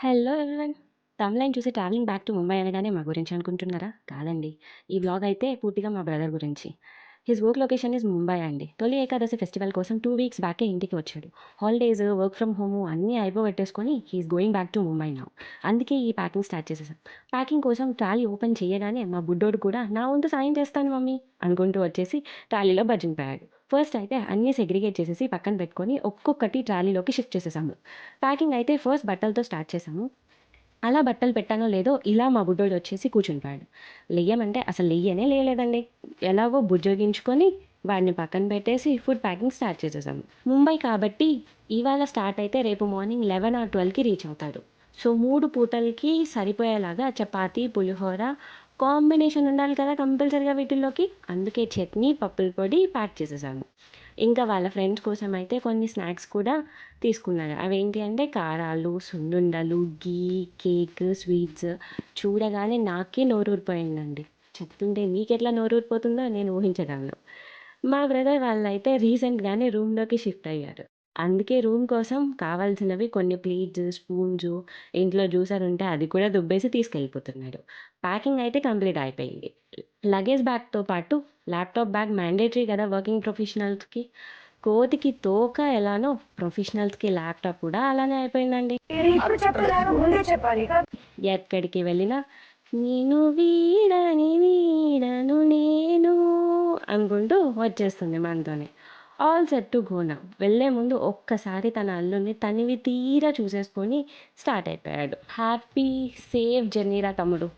Hello everyone. తమ్‌లైన్ చూసి travelling back to Mumbai అనగానే మా గురించి అనుకుంటున్నారా? కాదండి. ఈ వ్లాగ్ అయితే పూర్తిగా మా బ్రదర్ గురించి. His work location is Mumbai అండి. తొలి ఏకాదశి ఫెస్టివల్ కోసం 2 వీక్స్ బ్యాకే ఇంటికి వచ్చాడు. హాలిడేస్, వర్క్ ఫ్రమ్ హోమ్ అన్నీ అయిపోగొట్టేసుకొని he is going back to Mumbai now. అందుకే ఈ ప్యాకింగ్ స్టార్ట్ చేసేసాం. ప్యాకింగ్ కోసం ట్రాలీ ఓపెన్ చేయగానే మా బుడ్డోడు కూడా నా వంతు సాయం చేస్తాను మమ్మీ అనుకుంటూ వచ్చేసి ట్రాలీలో బజ్జింపోయాడు. ఫస్ట్ అయితే అన్నీ సెగ్రిగేట్ చేసేసి పక్కన పెట్టుకొని ఒక్కొక్కటి ట్రాలీలోకి షిఫ్ట్ చేసేసాము. ప్యాకింగ్ అయితే ఫస్ట్ బట్టలతో స్టార్ట్ చేశాము. అలా బట్టలు పెట్టానో లేదో ఇలా మా బుడ్డోడు వచ్చేసి కూర్చునిపోయాడు. లెయ్యమంటే అసలు లెయ్యనే లేయలేదండి. ఎలాగో బుజ్జగించుకొని వాడిని పక్కన పెట్టేసి ఫుడ్ ప్యాకింగ్ స్టార్ట్ చేసేసాము. ముంబై కాబట్టి ఇవాళ స్టార్ట్ అయితే రేపు మార్నింగ్ 11 ఆర్ 12కి రీచ్ అవుతాడు. సో 3 పూటలకి సరిపోయేలాగా చపాతీ, పులిహోర కాంబినేషన్ ఉండాలి కదా కంపల్సరీగా వీటిల్లోకి. అందుకే చట్నీ, పప్పుల పొడి ప్యాక్ చేసేసాను. ఇంకా వాళ్ళ ఫ్రెండ్స్ కోసం అయితే కొన్ని స్నాక్స్ కూడా తీసుకున్నాను. అవేంటి అంటే కారాలు, సున్నుండలు, ఘీ, కేక్, స్వీట్స్. చూడగానే నాకే నోరూరిపోయిందండి. చెప్తుంటే మీకెట్లా నోరూరిపోతుందో నేను ఊహించగలను. మా బ్రదర్ వాళ్ళైతే రీసెంట్‌గానే రూమ్‌లోకి షిఫ్ట్ అయ్యారు. అందుకే రూమ్ కోసం కావాల్సినవి కొన్ని ప్లేట్స్, స్పూన్స్, ఇంట్లో జ్యూసర్ ఉంటే అది కూడా దుబ్బేసి తీసుకెళ్ళిపోతున్నాడు. ప్యాకింగ్ అయితే కంప్లీట్ అయిపోయింది. లగేజ్ బ్యాగ్‌తో పాటు ల్యాప్‌టాప్ బ్యాగ్ మ్యాండేటరీ కదా వర్కింగ్ ప్రొఫెషనల్స్‌కి. కోతికి తోక ఎలానో ప్రొఫెషనల్స్‌కి ల్యాప్‌టాప్ కూడా అలానే అయిపోయిందండి. ఇప్పుడు చెప్పలేదు, ముందే చెప్పాలి కదా. ఎక్కడికి వెళ్ళినా నేను వీడని వీడను నేను అనుకుంటూ వచ్చేస్తుంది మనతోనే. All set to go now. వెళ్ళే ముందు ఒక్కసారి తన అల్లుడిని తనివి తీరా చూసేసుకొని స్టార్ట్ అయిపోయాడు. హ్యాపీ సేఫ్ జర్నీ రా తమ్ముడు